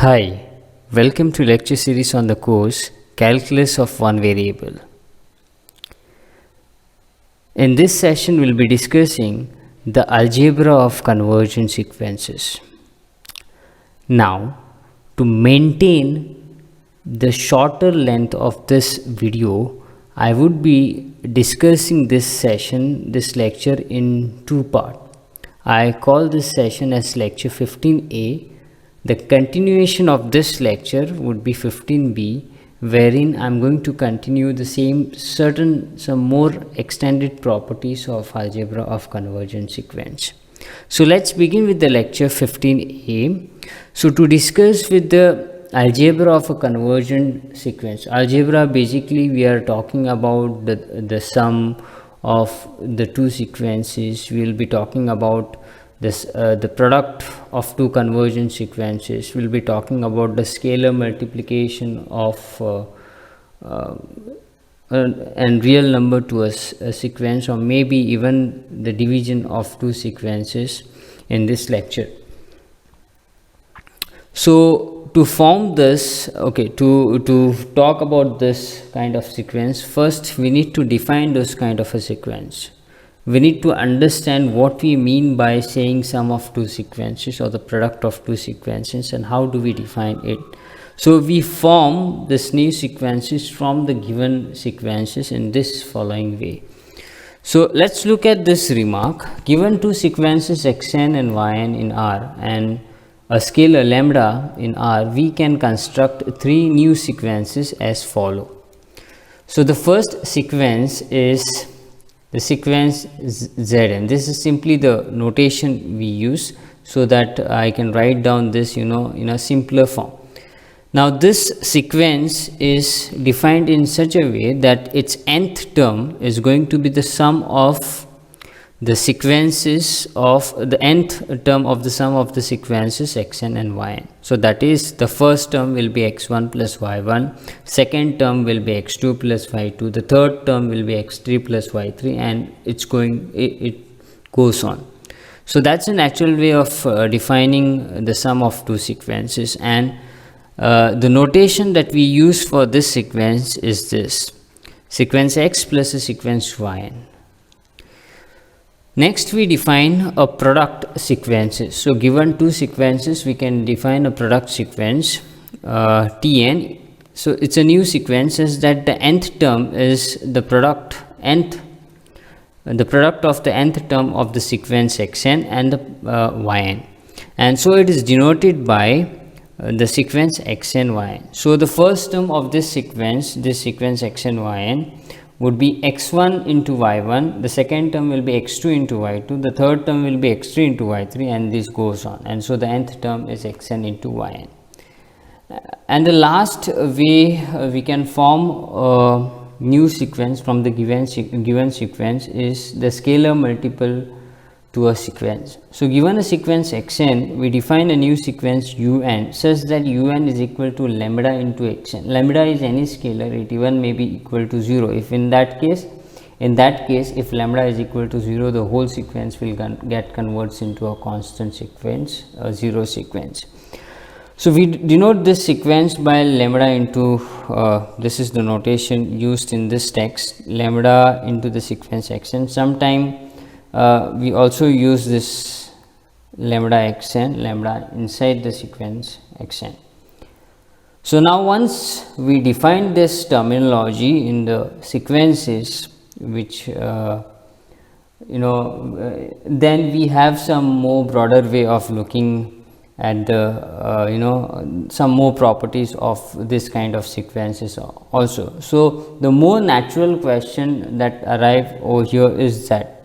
Hi, welcome to lecture series on the course Calculus of One Variable. In this session, we'll be discussing the algebra of convergent sequences. Now, to maintain the shorter length of this video, I would be discussing this lecture in two parts. I call this session as lecture 15A. The continuation of this lecture would be 15B, wherein I'm going to continue the some more extended properties of algebra of convergent sequence. So let's begin with the lecture 15A. So to discuss with the algebra of a convergent sequence, algebra basically we are talking about the sum of the two sequences. We will be talking about the product of two convergent sequences. We'll be talking about the scalar multiplication of and real number to a sequence, or maybe even the division of two sequences in this lecture. So to form this, to talk about this kind of sequence, first we need to define those kind of a sequence. We need to understand what we mean by saying sum of two sequences or the product of two sequences, and how do we define it. So we form this new sequences from the given sequences in this following way. So let's look at this remark. Given two sequences xn and yn in R and a scalar lambda in R, we can construct three new sequences as follow. So the first sequence is the sequence Zn. This is simply the notation we use so that I can write down this in a simpler form. Now this sequence is defined in such a way that its nth term is going to be the sum of the sequences of the nth term of the sum of the sequences xn and yn. So that is, the first term will be x1 plus y1, second term will be x2 plus y2, the third term will be x3 plus y3, and it goes on. So that's an actual way of defining the sum of two sequences, and the notation that we use for this sequence is this: sequence x plus a sequence yn. Next, we define a product sequences. So given two sequences, we can define a product sequence Tn. So it's a new sequence is that the nth term is the product of the nth term of the sequence xn and the yn, and so it is denoted by the sequence xn yn. So the first term of this sequence xn yn would be x1 into y1, the second term will be x2 into y2, the third term will be x3 into y3, and this goes on, and so the nth term is xn into yn. And the last way we can form a new sequence from the given sequence is the scalar multiple to a sequence. So given a sequence xn, we define a new sequence un such that un is equal to lambda into xn. Lambda is any scalar, it even may be equal to 0. If in that case, if lambda is equal to 0, the whole sequence will get converts into a constant sequence, a 0 sequence. So we denote this sequence by lambda into this is the notation used in this text, lambda into the sequence xn. Sometime we also use this lambda inside the sequence xn. So now once we define this terminology in the sequences, which then we have some more broader way of looking at the some more properties of this kind of sequences also. So the more natural question that arrive over here is that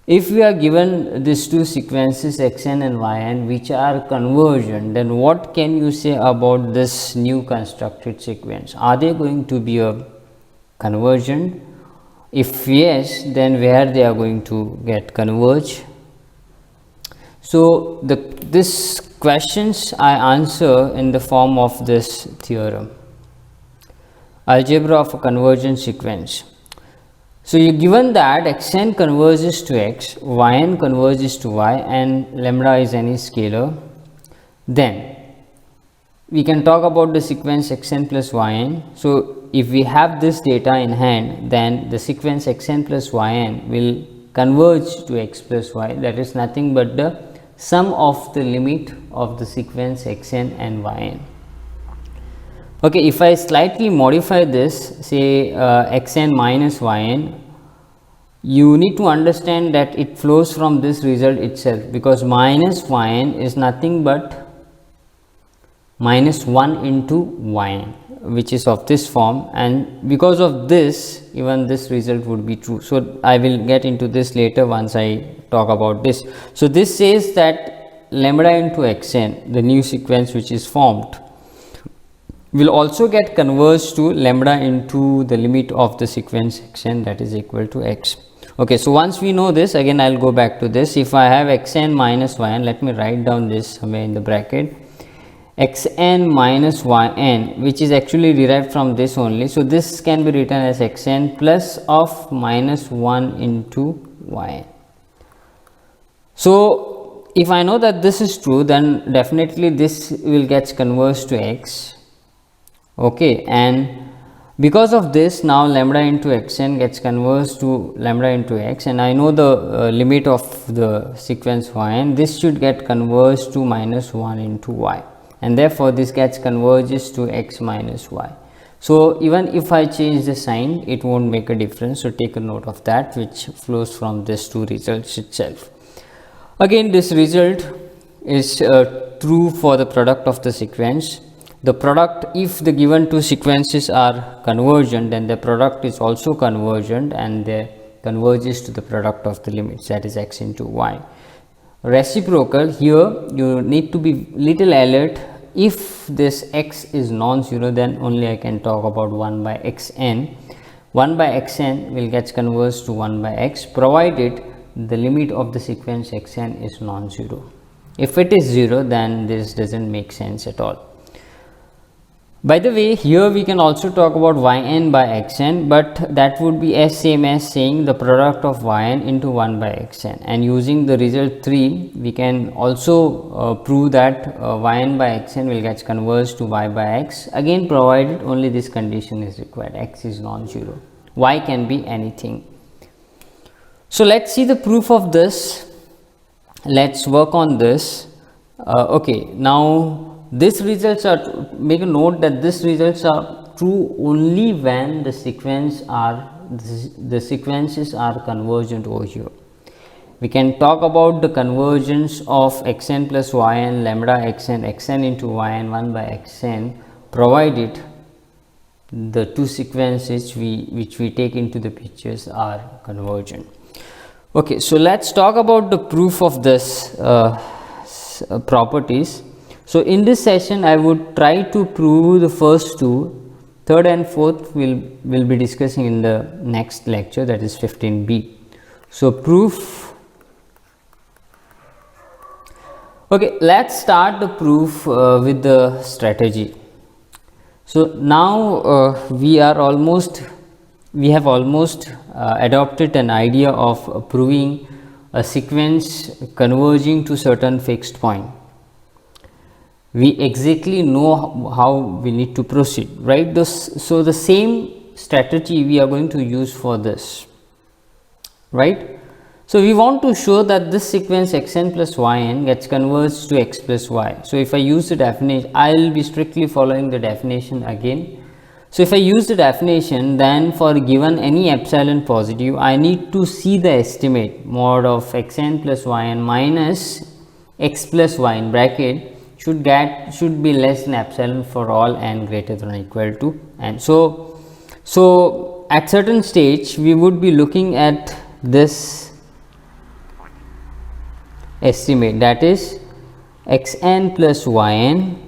if we are given these two sequences xn and yn which are convergent, then what can you say about this new constructed sequence? Are they going to be a convergent? If yes, then where they are going to get converge? So this questions I answer in the form of this theorem, algebra of a convergent sequence. So you given that xn converges to x, yn converges to y, and lambda is any scalar, then we can talk about the sequence xn plus yn. So if we have this data in hand, then the sequence xn plus yn will converge to x plus y, that is nothing but the sum of the limit of the sequence xn and yn. Okay, if I slightly modify this, say xn minus yn, you need to understand that it flows from this result itself, because minus yn is nothing but minus 1 into yn, which is of this form, and because of this even this result would be true. So I will get into this later once I talk about this. So this says that lambda into xn, the new sequence which is formed, will also get converged to lambda into the limit of the sequence xn, that is equal to x. Okay, so once we know this, again I will go back to this. If I have xn minus yn, let me write down this somewhere in the bracket, xn minus yn, which is actually derived from this only. So this can be written as xn plus of minus 1 into yn. So if I know that this is true, then definitely this will get converged to x. Okay, and because of this, now lambda into xn gets converged to lambda into x, and I know the limit of the sequence yn, this should get converged to minus 1 into y, and therefore this gets converges to x minus y. So even if I change the sign, it won't make a difference. So take a note of that, which flows from these two results itself. Again, this result is true for the product of the sequence. The product, if the given two sequences are convergent, then the product is also convergent and they converges to the product of the limits, that is x into y. Reciprocal, here you need to be little alert. If this x is non-zero, then only I can talk about 1 by xn. 1 by xn will get converged to 1 by x, provided the limit of the sequence xn is non-zero. If it is 0, then this doesn't make sense at all. By the way, here we can also talk about yn by xn, but that would be as same as saying the product of yn into 1 by xn, and using the result 3 we can also prove that yn by xn will get converged to y by x, again provided only this condition is required, x is non-zero, y can be anything. So let's see the proof of this. Let's work on this. Okay, now these results are, make a note that these results are true only when the sequences are convergent over here. We can talk about the convergence of xn plus yn, lambda xn into yn 1 by xn, provided the two sequences which we take into the pictures are convergent. Okay, so let's talk about the proof of this properties. So in this session I would try to prove the first two, third and fourth will be discussing in the next lecture, that is 15b. So proof. Okay, let's start the proof with the strategy. So now we have almost adopted an idea of proving a sequence converging to certain fixed point. We exactly know how we need to proceed, right? So the same strategy we are going to use for this, right? So we want to show that this sequence xn plus yn gets converged to x plus y. So if I use the definition, I will be strictly following the definition again. So if I use the definition, then for given any epsilon positive, I need to see the estimate mod of xn plus yn minus x plus y in bracket should be less than epsilon for all n greater than or equal to n. So at certain stage we would be looking at this estimate, that is xn plus yn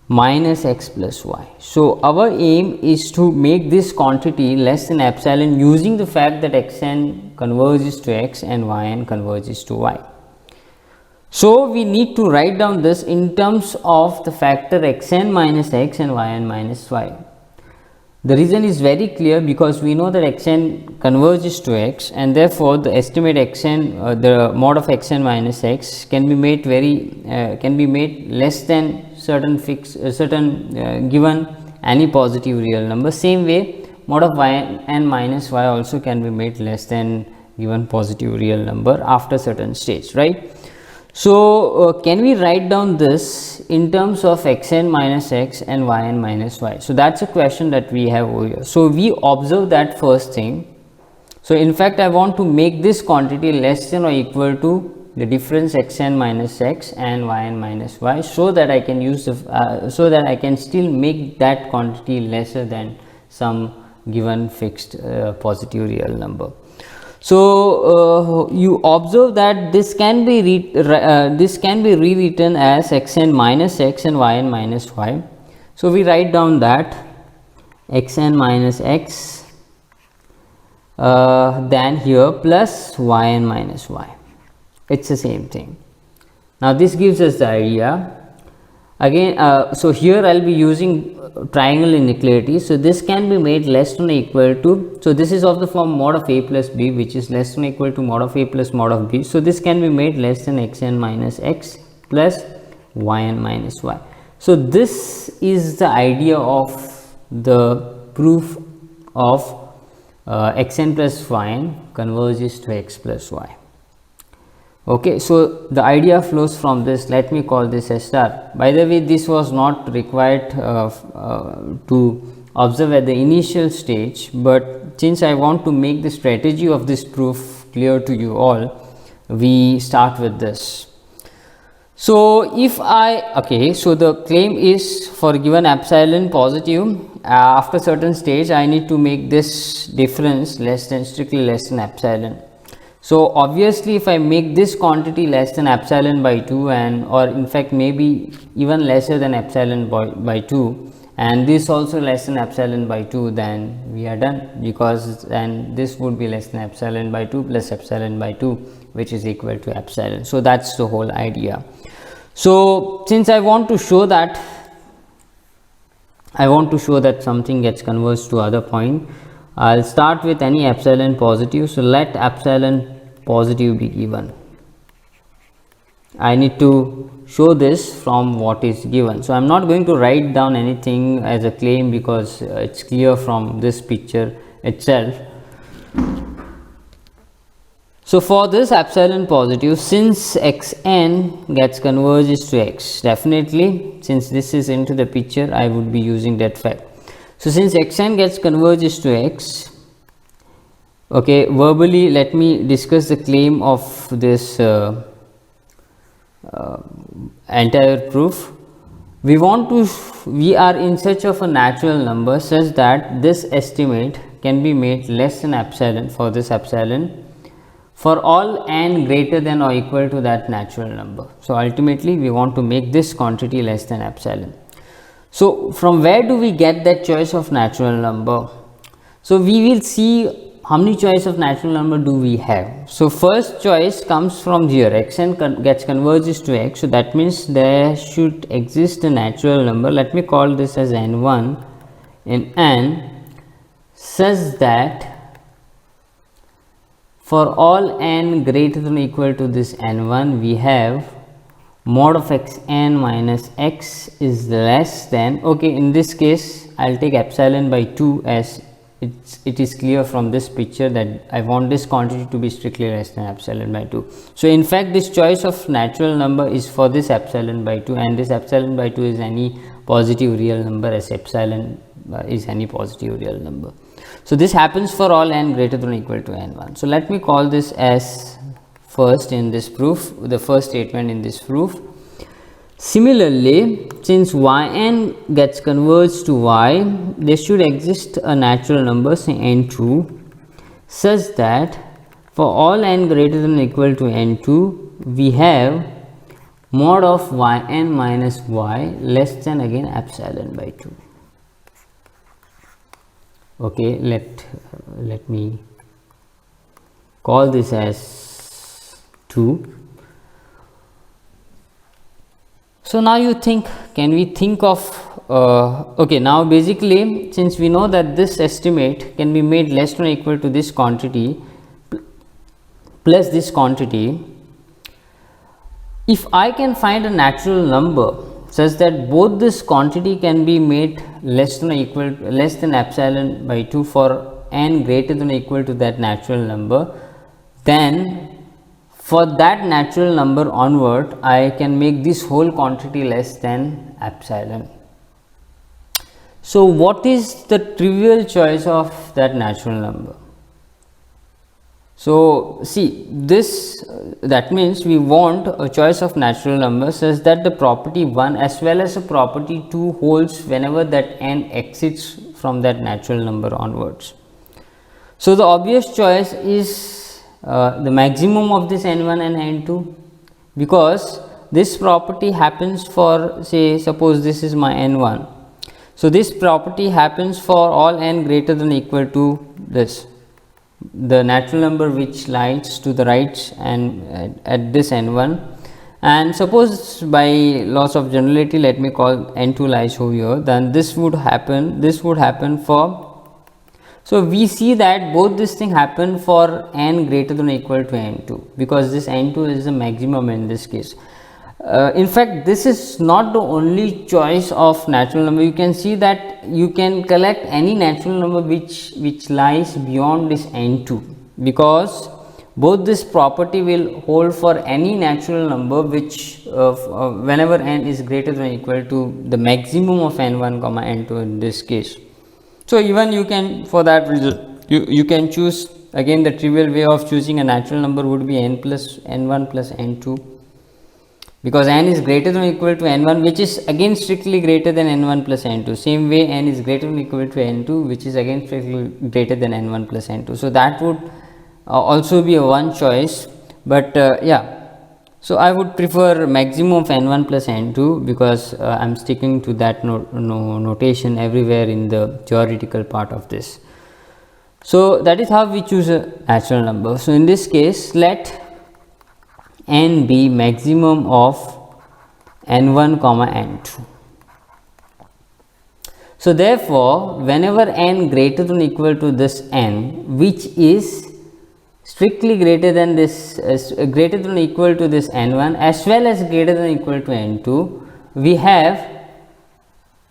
minus x plus y. So our aim is to make this quantity less than epsilon using the fact that xn converges to x and yn converges to y. So we need to write down this in terms of the factor xn minus x and yn minus y. The reason is very clear, because we know that xn converges to x, and therefore the estimate xn, the mod of xn minus x can be made less than certain given any positive real number. Same way, mod of yn minus y also can be made less than given positive real number after certain stage, right? So, can we write down this in terms of xn minus x and yn minus y? So, that is a question that we have over here. So, we observe that first thing. So, in fact, I want to make this quantity less than or equal to the difference xn minus x and yn minus y, so that I can use the so that I can still make that quantity lesser than some given fixed positive real number. So, you observe that this can be rewritten as xn minus x and yn minus y. So, we write down that xn minus x then here plus yn minus y. It is the same thing. Now, this gives us the idea. Again, so here I will be using triangle inequality. So, this can be made less than or equal to, so this is of the form mod of a plus b, which is less than or equal to mod of a plus mod of b. So, this can be made less than xn minus x plus yn minus y. So, this is the idea of the proof of xn plus yn converges to x plus y. Okay, so the idea flows from this. Let me call this S star. By the way, this was not required to observe at the initial stage, but since I want to make the strategy of this proof clear to you all, we start with this. So, if so the claim is for given epsilon positive, after certain stage I need to make this difference strictly less than epsilon. So, obviously, if I make this quantity less than epsilon by 2 or in fact maybe even lesser than epsilon by 2, and this also less than epsilon by 2, then we are done, because then this would be less than epsilon by 2 plus epsilon by 2, which is equal to epsilon. So, that is the whole idea. So, since I want to show that something gets converged to other point, I will start with any epsilon positive. So, let epsilon positive be given. I need to show this from what is given. So, I am not going to write down anything as a claim, because it is clear from this picture itself. So, for this epsilon positive, since xn gets converges to x, definitely since this is into the picture, I would be using that fact. So, since xn gets converges to x, okay, verbally let me discuss the claim of this entire proof. We are in search of a natural number such that this estimate can be made less than epsilon, for this epsilon, for all n greater than or equal to that natural number. So, ultimately we want to make this quantity less than epsilon. So, from where do we get that choice of natural number? So, we will see how many choice of natural number do we have. So, first choice comes from here, xn gets converges to x. So, that means there should exist a natural number. Let me call this as n1 in n, such that for all n greater than or equal to this n1, we have mod of xn minus x is less than, okay, in this case I will take epsilon by 2, as it is clear from this picture that I want this quantity to be strictly less than epsilon by 2. So, in fact, this choice of natural number is for this epsilon by 2, and this epsilon by 2 is any positive real number, as epsilon is any positive real number. So, this happens for all n greater than or equal to n1. So, let me call this as first in this proof, the first statement in this proof. Similarly, since yn gets converged to y, there should exist a natural number, say n2, such that for all n greater than or equal to n2, we have mod of yn minus y less than again epsilon by 2. Okay, let me call this as 2. So, now you think, can we think of okay, now basically since we know that this estimate can be made less than or equal to this quantity plus this quantity, if I can find a natural number such that both this quantity can be made less than or equal less than epsilon by 2 for n greater than or equal to that natural number, then for that natural number onward I can make this whole quantity less than epsilon. So, what is the trivial choice of that natural number? So, see this that means we want a choice of natural number such that the property 1 as well as the property 2 holds whenever that n exits from that natural number onwards. So, the obvious choice is the maximum of this n1 and n2, because this property happens for, say, suppose this is my n1. So, this property happens for all n greater than or equal to this, the natural number which lies to the right and at this n1, and suppose by laws of generality let me call n2 lies over here, then this would happen for. So, we see that both this thing happen for n greater than or equal to n2, because this n2 is the maximum in this case. In fact, this is not the only choice of natural number. You can see that you can collect any natural number which lies beyond this n2, because both this property will hold for any natural number which whenever n is greater than or equal to the maximum of n1 comma n2 in this case. So, even you can, for that reason you can choose, again the trivial way of choosing a natural number would be n plus n1 plus n2, because n is greater than or equal to n1, which is again strictly greater than n1 plus n2. Same way n is greater than or equal to n2, which is again strictly greater than n1 plus n2. So, that would also be a one choice, but yeah. So, I would prefer maximum of n1 plus n2, because I am sticking to that notation everywhere in the theoretical part of this. So, that is how we choose a natural number. So, in this case let n be maximum of n1 comma n2. So, therefore, whenever n greater than or equal to this n, which is strictly greater than this greater than or equal to this n1 as well as greater than or equal to n2, we have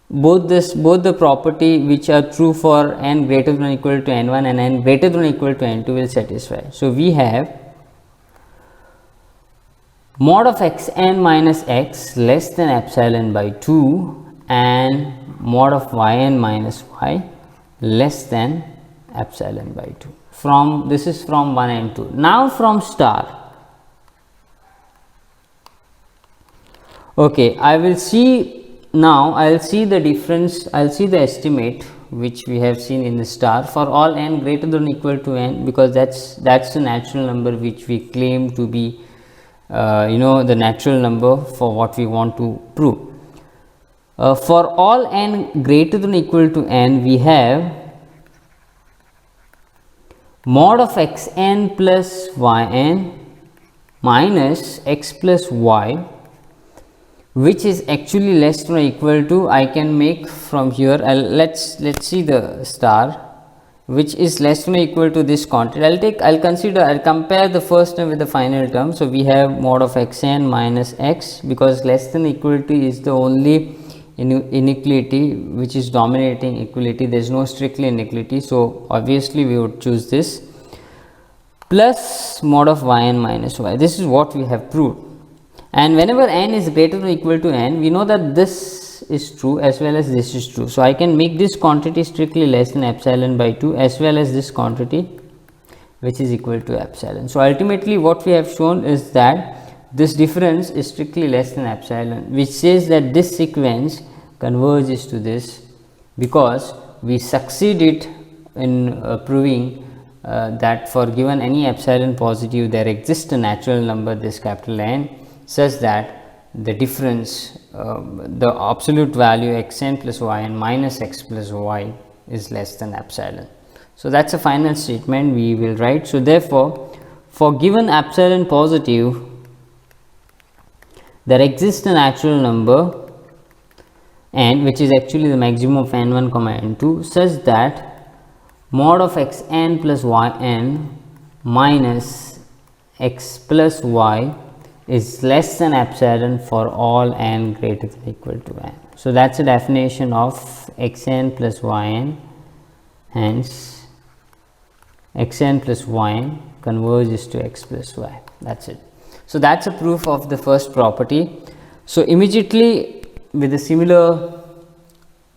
both the property which are true for n greater than or equal to n1 and n greater than or equal to n2 will satisfy. So, we have mod of x n minus x less than epsilon by 2 and mod of y n minus y less than epsilon by 2. From this is from 1 and 2. Now, from star, okay, I will see now, I will see the difference, I will see the estimate which we have seen in the star for all n greater than or equal to n, because that's the natural number which we claim to be the natural number for what we want to prove. For all n greater than or equal to n, we have mod of x n plus y n minus x plus y, which is actually less than or equal to, I can make from here, let's see the star, which is less than or equal to this quantity. I'll compare the first term with the final term. So, we have mod of x n minus x, because less than equal to is the only inequality which is dominating equality, there is no strictly inequality. So, obviously, we would choose this, plus mod of y n minus y. This is what we have proved, and whenever n is greater than or equal to n, we know that this is true as well as this is true. So, I can make this quantity strictly less than epsilon by 2 as well as this quantity which is equal to epsilon. So, ultimately what we have shown is that this difference is strictly less than epsilon, which says that this sequence converges to this, because we succeeded in proving that for given any epsilon positive, there exists a natural number, this capital N, such that the difference, the absolute value x n plus y n minus x plus y is less than epsilon. So, that is a final statement we will write. So, therefore, for given epsilon positive, there exists a natural number n, which is actually the maximum of n1 comma n2, such that mod of xn plus yn minus x plus y is less than epsilon for all n greater than or equal to n. So that's a definition of xn plus yn, hence xn plus yn converges to x plus y. That's it. So that's a proof of the first property. So immediately with a similar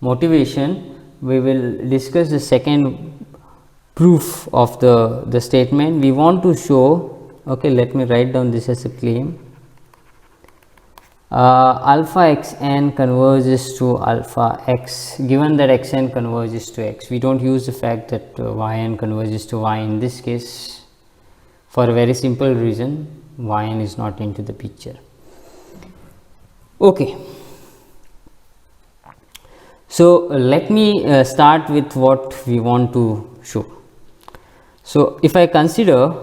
motivation, we will discuss the second proof of the statement. We want to show, okay, let me write down this as a claim. Alpha xn converges to alpha x, given that xn converges to x. We don't use the fact that yn converges to y in this case for a very simple reason: yn is not into the picture. Okay. So let me start with what we want to show. So if I consider,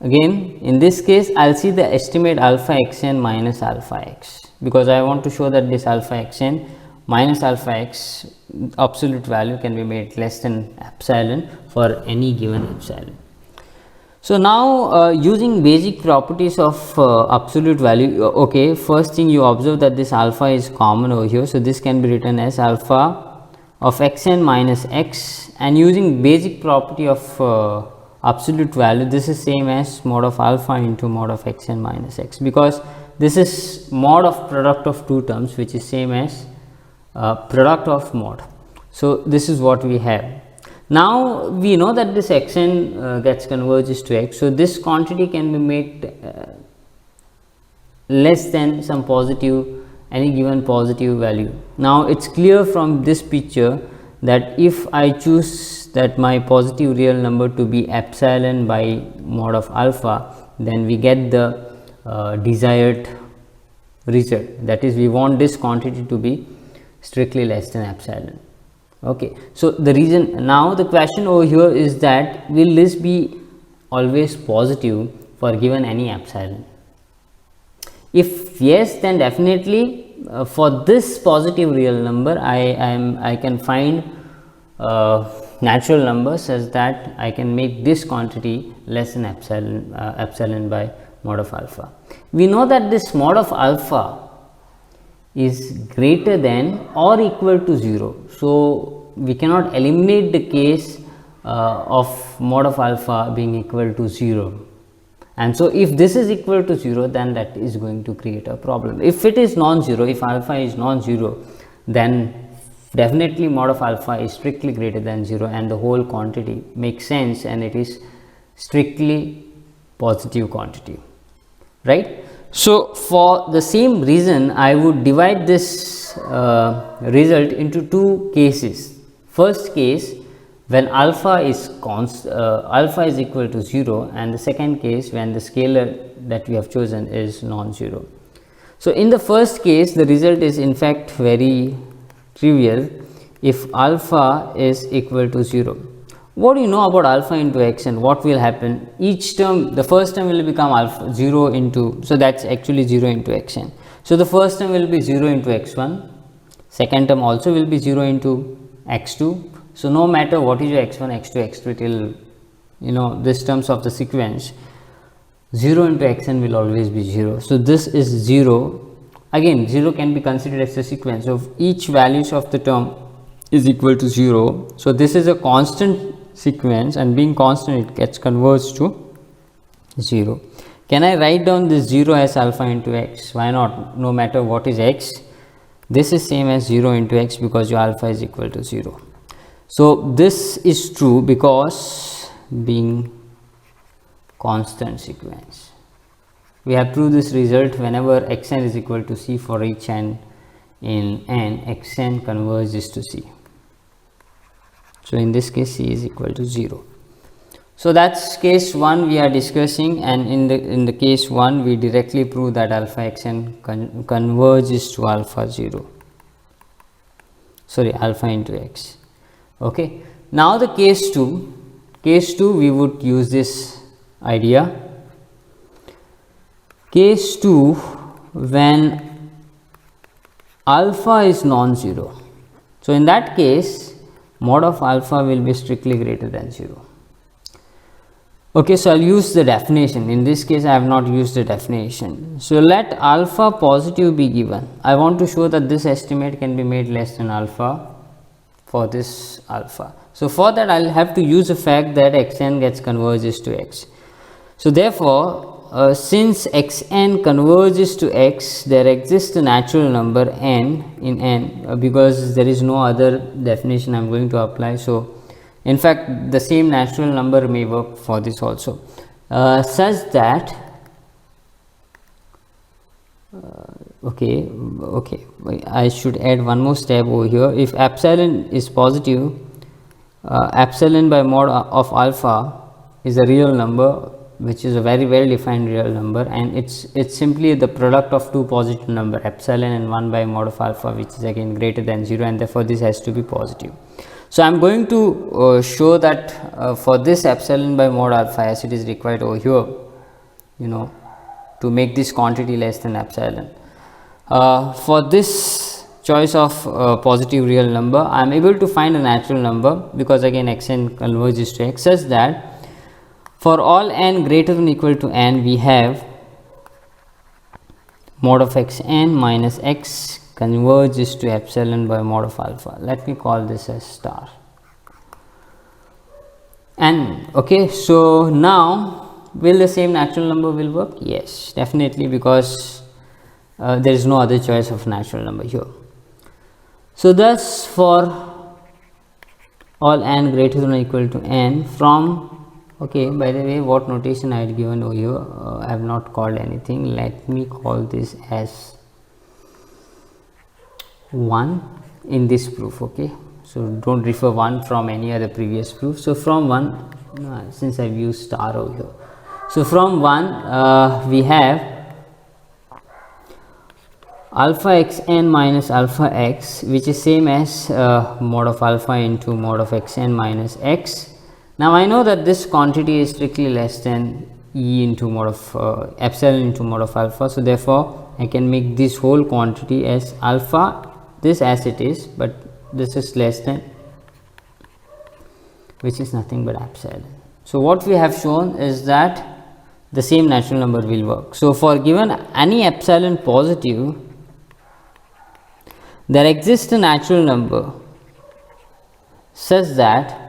again in this case I will see the estimate alpha xn minus alpha x, because I want to show that this alpha xn minus alpha x absolute value can be made less than epsilon for any given epsilon. So now using basic properties of absolute value, okay, first thing you observe that this alpha is common over here. So this can be written as alpha of xn minus x, and using basic property of absolute value, this is same as mod of alpha into mod of xn minus x, because this is mod of product of two terms, which is same as product of mod. So this is what we have. Now we know that this xn gets converges to x, so this quantity can be made less than some positive, any given positive value. Now it's clear from this picture that if I choose that my positive real number to be epsilon by mod of alpha, then we get the desired result, that is we want this quantity to be strictly less than epsilon. Okay, so the reason, now the question over here is that will this be always positive for given any epsilon? If yes, then definitely for this positive real number I can find natural numbers such that I can make this quantity less than epsilon by mod of alpha. We know that this mod of alpha is greater than or equal to 0. So we cannot eliminate the case of mod of alpha being equal to 0. And so if this is equal to 0, then that is going to create a problem. If it is non-zero, if alpha is non-zero, then definitely mod of alpha is strictly greater than 0, and the whole quantity makes sense, and it is strictly positive quantity, right? So for the same reason, I would divide this result into two cases. First case, when alpha is equal to 0, and the second case when the scalar that we have chosen is non-zero. So in the first case, the result is in fact very trivial if alpha is equal to 0. What do you know about alpha into xn? What will happen? Each term, the first term will become alpha 0 into, so that's actually 0 into xn. So the first term will be 0 into x1, second term also will be 0 into x2. So no matter what is your x1, x2, x3 till this terms of the sequence, 0 into xn will always be 0. So this is 0. Again, 0 can be considered as a sequence of each values of the term is equal to 0. So this is a constant sequence, and being constant it gets converged to 0. Can I write down this 0 as alpha into x? Why not? No matter what is x, this is same as 0 into x because your alpha is equal to 0. So this is true because being constant sequence. We have proved this result whenever xn is equal to c for each n in n, xn converges to c. So in this case c is equal to 0. So that's case 1 we are discussing, and in the case 1 we directly prove that alpha xn converges to alpha 0. Sorry, alpha into x. Okay. Now the case 2. Case 2 we would use this idea. Case 2, when alpha is non-zero. So in that case, mod of alpha will be strictly greater than 0. Okay, so I'll use the definition. In this case, I have not used the definition. So let alpha positive be given. I want to show that this estimate can be made less than alpha for this alpha. So for that, I'll have to use the fact that xn gets converges to x. So therefore, since xn converges to x, there exists a natural number n in n, because there is no other definition I am going to apply. So in fact, the same natural number may work for this also, such that okay, I should add one more step over here. If epsilon is positive, epsilon by mod of alpha is a real number, which is a very well defined real number, and it's simply the product of two positive number, epsilon and 1 by mod of alpha, which is again greater than 0, and therefore this has to be positive. So I am going to show that for this epsilon by mod alpha, as it is required over here, to make this quantity less than epsilon. For this choice of positive real number, I am able to find a natural number, because again xn converges to x, such that for all n greater than or equal to n, we have mod of xn minus x converges to epsilon by mod of alpha. Let me call this as star. And okay, so now will the same natural number will work? Yes, definitely, because there is no other choice of natural number here. So thus for all n greater than or equal to n, from okay, by the way, what notation I had given over here, I have not called anything. Let me call this as 1 in this proof. Okay, so don't refer 1 from any other previous proof. So from 1, since I've used star over here, so from 1 we have alpha xn minus alpha x, which is same as mod of alpha into mod of xn minus x. Now I know that this quantity is strictly less than e into mod of epsilon into mod of alpha. So therefore I can make this whole quantity as alpha, this as it is, but this is less than, which is nothing but epsilon. So what we have shown is that the same natural number will work. So for given any epsilon positive, there exists a natural number such that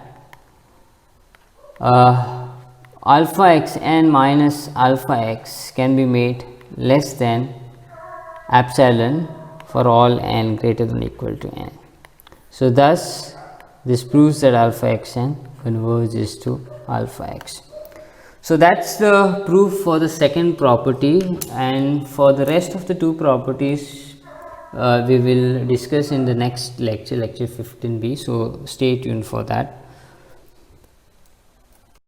alpha xn minus alpha x can be made less than epsilon for all n greater than or equal to n. So thus this proves that alpha xn converges to alpha x. So that's the proof for the second property, and for the rest of the two properties we will discuss in the next lecture, lecture 15b. So stay tuned for that.